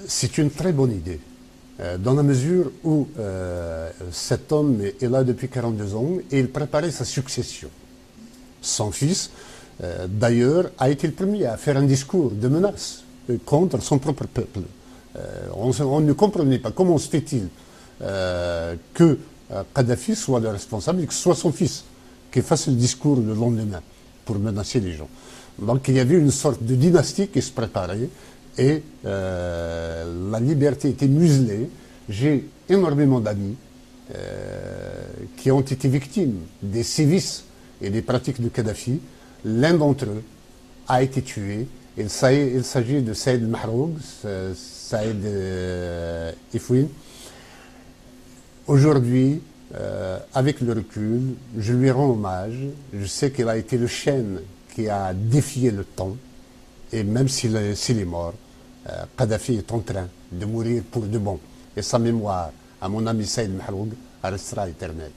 C'est une très bonne idée, dans la mesure où cet homme est là depuis 42 ans et il préparait sa succession. Son fils, d'ailleurs, a été le premier à faire un discours de menace contre son propre peuple. On ne comprenait pas comment se fait-il que Kadhafi soit le responsable et que ce soit son fils qui fasse le discours le lendemain pour menacer les gens. Donc il y avait une sorte de dynastie qui se préparait et la liberté était muselée. J'ai énormément d'amis qui ont été victimes des sévices et des pratiques de Kadhafi. L'un d'entre eux a été tué. Il s'agit de Saïd Mahroug, Saïd Ifouine. Aujourd'hui, avec le recul, je lui rends hommage. Je sais qu'il a été le chêne qui a défié le temps. Et même s'il est mort, Kadhafi est en train de mourir pour de bon. Et sa mémoire, à mon ami Saïd Mahroug, restera éternelle.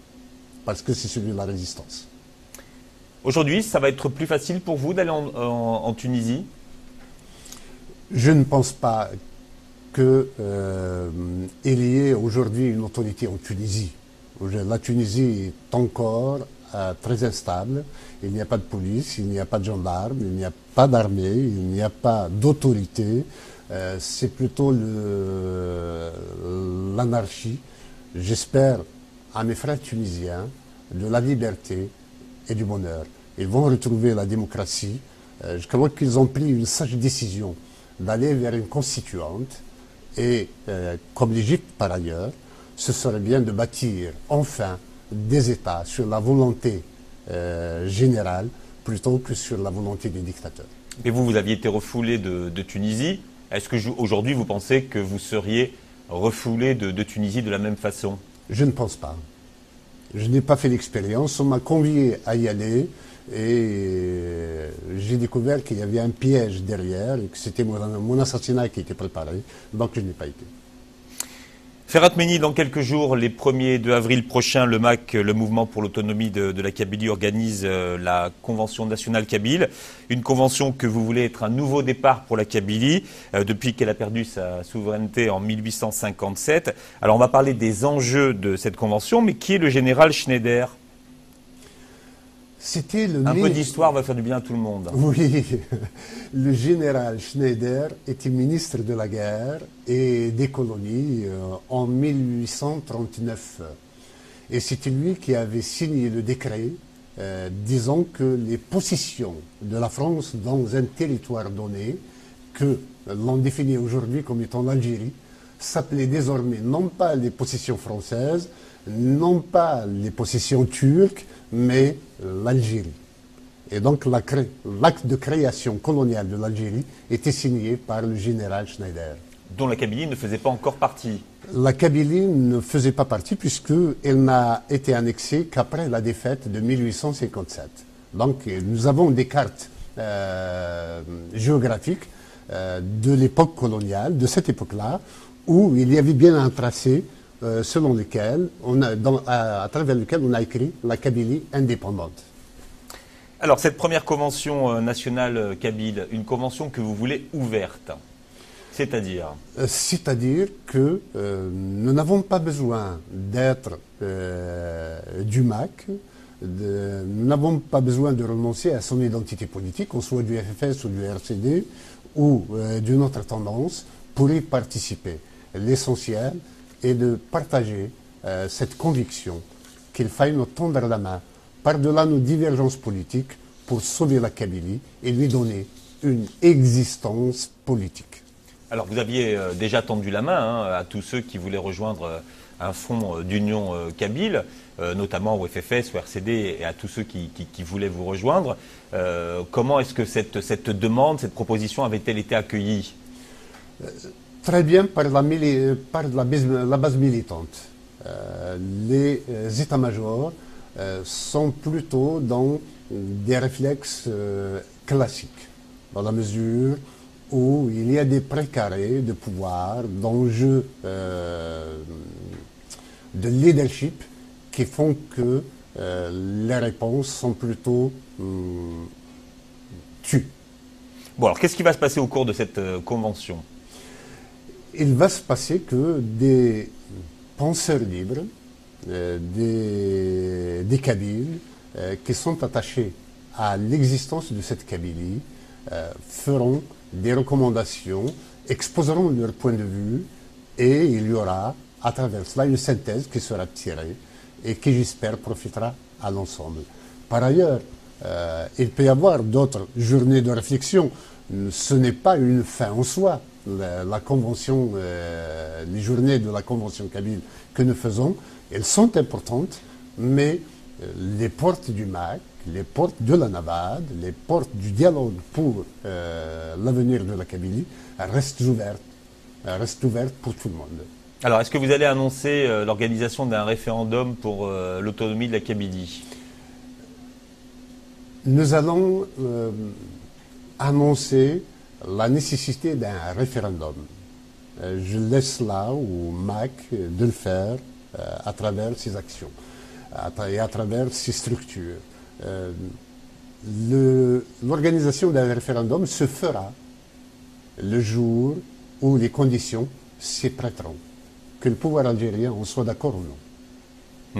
Parce que c'est celui de la résistance. Aujourd'hui, ça va être plus facile pour vous d'aller en Tunisie? Je ne pense pas qu'il y ait aujourd'hui une autorité en Tunisie. La Tunisie est encore très instable. Il n'y a pas de police, il n'y a pas de gendarmes, il n'y a pas d'armée, il n'y a pas d'autorité. C'est plutôt l'anarchie. J'espère à mes frères tunisiens de la liberté et du bonheur. Ils vont retrouver la démocratie. Je crois qu'ils ont pris une sage décision d'aller vers une constituante et, comme l'Égypte par ailleurs, ce serait bien de bâtir enfin des États sur la volonté générale plutôt que sur la volonté des dictateurs. Et vous aviez été refoulé de Tunisie. Est-ce que aujourd'hui vous pensez que vous seriez refoulé de Tunisie de la même façon? Je ne pense pas. Je n'ai pas fait l'expérience. On m'a convié à y aller et j'ai découvert qu'il y avait un piège derrière et que c'était mon assassinat qui était préparé. Donc je n'ai pas été. Ferhat Mehni, dans quelques jours, les 1er et 2 avril prochains, le MAK, le Mouvement pour l'autonomie de la Kabylie, organise la Convention nationale kabyle. Une convention que vous voulez être un nouveau départ pour la Kabylie, depuis qu'elle a perdu sa souveraineté en 1857. Alors on va parler des enjeux de cette convention, mais qui est le général Schneider? Un peu d'histoire va faire du bien à tout le monde. Oui, le général Schneider était ministre de la guerre et des colonies en 1839. Et c'était lui qui avait signé le décret disant que les possessions de la France dans un territoire donné, que l'on définit aujourd'hui comme étant l'Algérie, s'appelaient désormais non pas les possessions françaises, non pas les possessions turques, mais l'Algérie. Et donc l'acte de création coloniale de l'Algérie était signé par le général Schneider. Dont la Kabylie ne faisait pas encore partie. La Kabylie ne faisait pas partie puisqu'elle n'a été annexée qu'après la défaite de 1857. Donc nous avons des cartes géographiques de l'époque coloniale, de cette époque-là, où il y avait bien un tracé selon lequel, à travers lequel on a écrit la Kabylie indépendante. Alors cette première convention nationale kabyle, une convention que vous voulez ouverte, c'est-à-dire C'est-à-dire que nous n'avons pas besoin d'être du MAK, nous n'avons pas besoin de renoncer à son identité politique, qu'on soit du FFS ou du RCD ou d'une autre tendance, pour y participer. L'essentiel est de partager cette conviction qu'il faille nous tendre la main par-delà nos divergences politiques pour sauver la Kabylie et lui donner une existence politique. Alors vous aviez déjà tendu la main à tous ceux qui voulaient rejoindre un front d'union kabyle, notamment au FFS, au RCD et à tous ceux qui voulaient vous rejoindre. Comment est-ce que cette demande, cette proposition avait-elle été accueillie? Très bien par la base militante. Les états-majors sont plutôt dans des réflexes classiques, dans la mesure où il y a des précarés de pouvoir, d'enjeux de leadership qui font que les réponses sont plutôt tues. Bon, alors qu'est-ce qui va se passer au cours de cette convention? il va se passer que des penseurs libres, des Kabyles, qui sont attachés à l'existence de cette Kabylie, feront des recommandations, exposeront leur point de vue, et il y aura à travers cela une synthèse qui sera tirée et qui, j'espère, profitera à l'ensemble. Par ailleurs, il peut y avoir d'autres journées de réflexion. Ce n'est pas une fin en soi. La convention, les journées de la convention kabyle que nous faisons, elles sont importantes, mais les portes du MAC, les portes de la NAVAD, les portes du dialogue pour l'avenir de la Kabylie restent ouvertes pour tout le monde. Alors, est-ce que vous allez annoncer l'organisation d'un référendum pour l'autonomie de la Kabylie? Nous allons annoncer la nécessité d'un référendum. Je laisse là au MAC de le faire à travers ses actions et à travers ses structures. L'organisation d'un référendum se fera le jour où les conditions s'y prêteront, que le pouvoir algérien en soit d'accord ou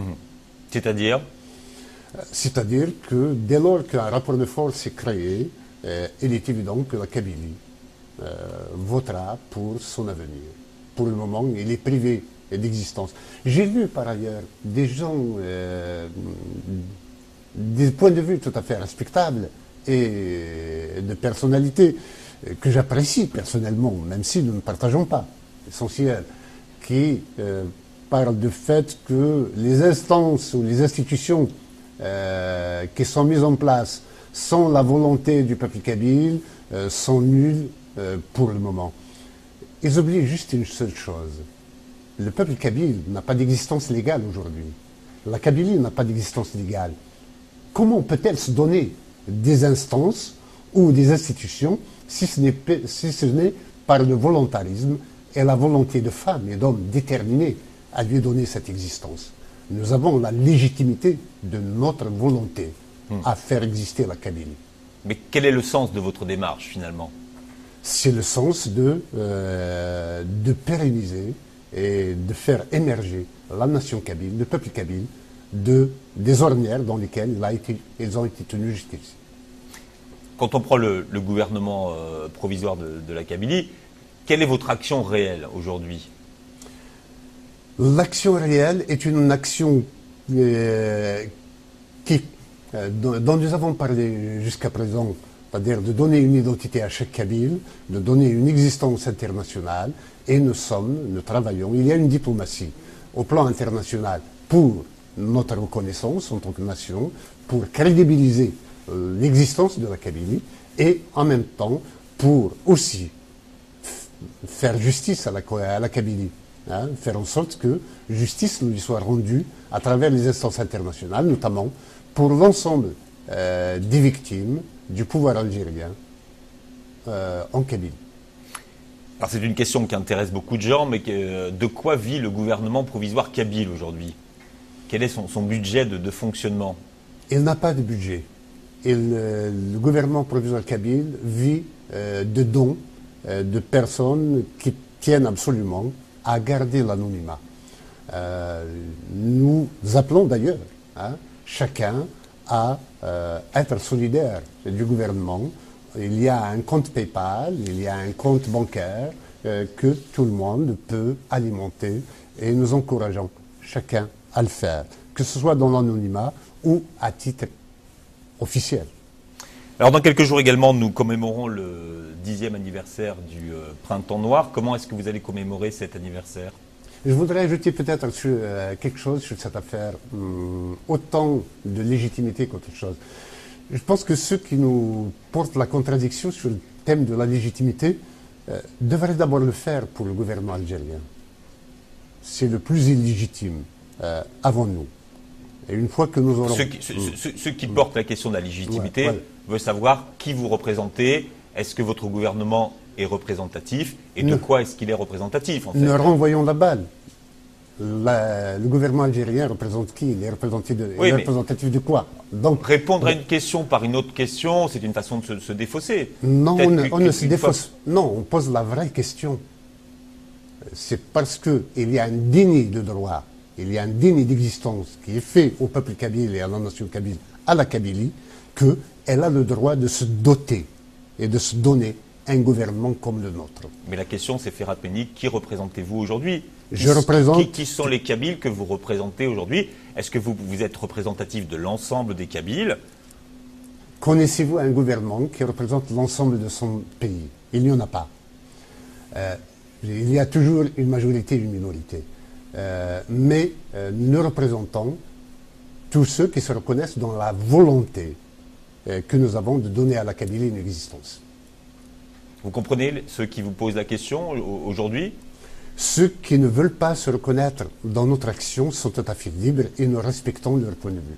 non. C'est-à-dire? C'est-à-dire que dès lors qu'un rapport de force est créé, il est évident que la Kabylie votera pour son avenir. Pour le moment, il est privé d'existence. J'ai vu par ailleurs des gens, des points de vue tout à fait respectables et de personnalités que j'apprécie personnellement, même si nous ne partageons pas, essentiel, qui parlent du fait que les instances ou les institutions qui sont mises en place sans la volonté du peuple kabyle sont nulles pour le moment. Ils oublient juste une seule chose. Le peuple kabyle n'a pas d'existence légale aujourd'hui. La Kabylie n'a pas d'existence légale. Comment peut-elle se donner des instances ou des institutions si ce n'est par le volontarisme et la volonté de femmes et d'hommes déterminés à lui donner cette existence? Nous avons la légitimité de notre volonté à faire exister la Kabylie. Mais quel est le sens de votre démarche finalement? C'est le sens de pérenniser et de faire émerger la nation kabyle, le peuple kabyle, des ornières dans lesquelles ils ont été tenus jusqu'ici. Quand on prend le gouvernement provisoire de la Kabylie, quelle est votre action réelle aujourd'hui? L'action réelle est une action dont nous avons parlé jusqu'à présent, c'est-à-dire de donner une identité à chaque Kabyle, de donner une existence internationale, et nous travaillons. Il y a une diplomatie au plan international pour notre reconnaissance en tant que nation, pour crédibiliser l'existence de la Kabylie, et en même temps pour aussi faire justice à la Kabylie. Faire en sorte que justice lui soit rendue à travers les instances internationales, notamment pour l'ensemble des victimes du pouvoir algérien en Kabylie. Alors c'est une question qui intéresse beaucoup de gens, mais de quoi vit le gouvernement provisoire kabyle aujourd'hui? Quel est son budget de fonctionnement? Il n'a pas de budget. Le gouvernement provisoire kabyle vit de dons de personnes qui tiennent absolument à garder l'anonymat. Nous appelons d'ailleurs chacun à être solidaire du gouvernement. Il y a un compte PayPal, il y a un compte bancaire que tout le monde peut alimenter et nous encourageons chacun à le faire, que ce soit dans l'anonymat ou à titre officiel. Alors dans quelques jours également, nous commémorons le 10e anniversaire du Printemps Noir. Comment est-ce que vous allez commémorer cet anniversaire? Je voudrais ajouter peut-être quelque chose sur cette affaire, autant de légitimité qu'autre chose. Je pense que ceux qui nous portent la contradiction sur le thème de la légitimité devraient d'abord le faire pour le gouvernement algérien. C'est le plus illégitime avant nous. Et une fois que nous aurons... Ceux qui portent la question de la légitimité veulent savoir qui vous représentez. Est-ce que votre gouvernement est représentatif et de quoi est-ce qu'il est représentatif en fait? Nous renvoyons la balle. Le gouvernement algérien représente qui? Il est représentatif de quoi? Donc, répondre à une question par une autre question, c'est une façon de se défausser. Non, on ne se défausse. Non, on pose la vraie question. c'est parce qu'il y a un déni de droit, il y a un déni d'existence qui est fait au peuple kabyle et à la nation kabyle, à la Kabylie, qu'elle a le droit de se doter et de se donner un gouvernement comme le nôtre. Mais la question, c'est Ferhat Meni, qui représentez-vous aujourd'hui? Qui sont les Kabyles que vous représentez aujourd'hui? Est-ce que vous êtes représentatif de l'ensemble des Kabyles? Connaissez-vous un gouvernement qui représente l'ensemble de son pays? Il n'y en a pas. Il y a toujours une majorité et une minorité. Mais nous représentons tous ceux qui se reconnaissent dans la volonté que nous avons de donner à la Kabylie une existence. Vous comprenez ceux qui vous posent la question aujourd'hui? Ceux qui ne veulent pas se reconnaître dans notre action sont tout à fait libres et nous respectons leur point de vue.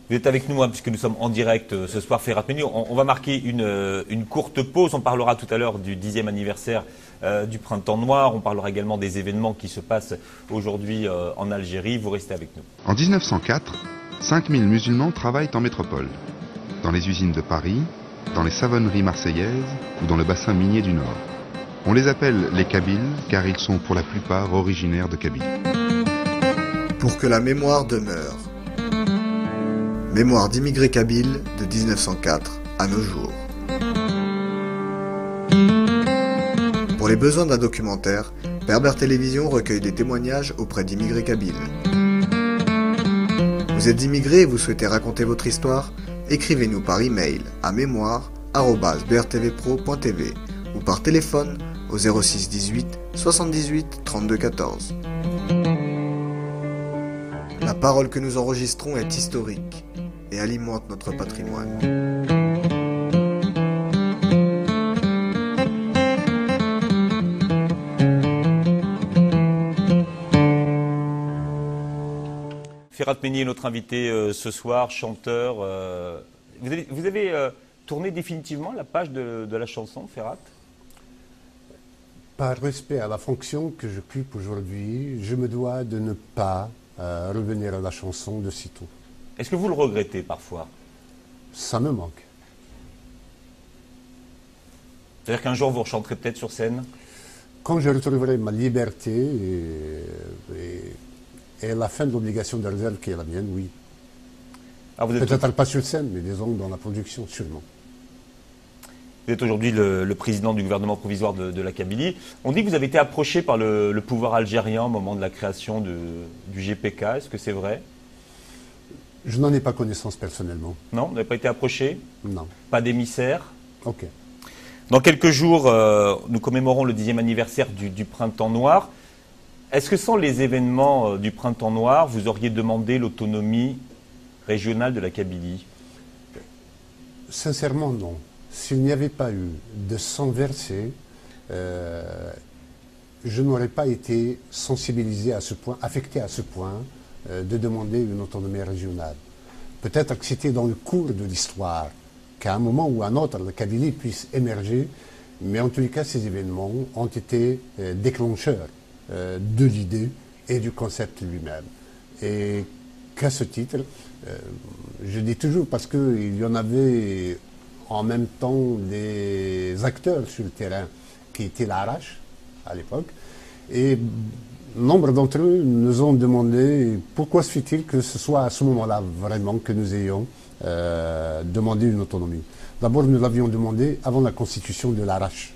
Vous êtes avec nous, puisque nous sommes en direct ce soir, Ferhat Meni. On va marquer une courte pause. On parlera tout à l'heure du 10e anniversaire du Printemps Noir. On parlera également des événements qui se passent aujourd'hui en Algérie. Vous restez avec nous. En 1904, 5000 musulmans travaillent en métropole, dans les usines de Paris, dans les savonneries marseillaises ou dans le bassin minier du Nord. On les appelle les Kabyles car ils sont pour la plupart originaires de Kabylie. Pour que la mémoire demeure. Mémoire d'immigrés kabyles de 1904 à nos jours. Pour les besoins d'un documentaire, Berbère Télévision recueille des témoignages auprès d'immigrés kabyles. Vous êtes immigré et vous souhaitez raconter votre histoire? Écrivez-nous par email à mémoire@brtvpro.tv ou par téléphone au 06 18 78 32 14. La parole que nous enregistrons est historique et alimente notre patrimoine. Ferhat Meni est notre invité ce soir, chanteur. Vous avez tourné définitivement la page de la chanson, Ferhat? Par respect à la fonction que j'occupe aujourd'hui, je me dois de ne pas revenir à la chanson de sitôt. Est-ce que vous le regrettez parfois? Ça me manque. C'est-à-dire qu'un jour vous rechanterez peut-être sur scène? Quand je retrouverai ma liberté et la fin de l'obligation de réserve qui est la mienne, oui. Peut-être pas sur scène, mais disons dans la production, sûrement. Vous êtes aujourd'hui le président du gouvernement provisoire de la Kabylie. On dit que vous avez été approché par le pouvoir algérien au moment de la création du GPK. Est-ce que c'est vrai? Je n'en ai pas connaissance personnellement. Non, vous n'avez pas été approché? Non. Pas d'émissaire? Ok. Dans quelques jours, nous commémorons le 10e anniversaire du Printemps Noir. Est-ce que sans les événements du Printemps Noir, vous auriez demandé l'autonomie régionale de la Kabylie? Sincèrement, non. S'il n'y avait pas eu de sang versé, je n'aurais pas été sensibilisé à ce point, affecté à ce point, de demander une autonomie régionale. Peut-être que c'était dans le cours de l'histoire qu'à un moment ou à un autre, la Kabylie puisse émerger, mais en tous les cas, ces événements ont été déclencheurs de l'idée et du concept lui-même. Et qu'à ce titre, je dis toujours parce qu'il y en avait en même temps des acteurs sur le terrain qui étaient l'Arrache à l'époque, et nombre d'entre eux nous ont demandé pourquoi se fait-il que ce soit à ce moment-là vraiment que nous ayons demandé une autonomie. D'abord, nous l'avions demandé avant la constitution de l'Arrache.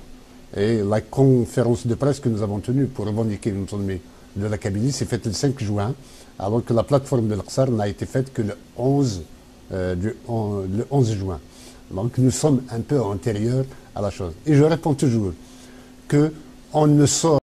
Et la conférence de presse que nous avons tenue pour revendiquer une autonomie de la Kabylie s'est faite le 5 juin, alors que la plateforme de l'Aqsar n'a été faite que le 11 juin. Donc nous sommes un peu antérieurs à la chose. Et je réponds toujours qu'on ne sort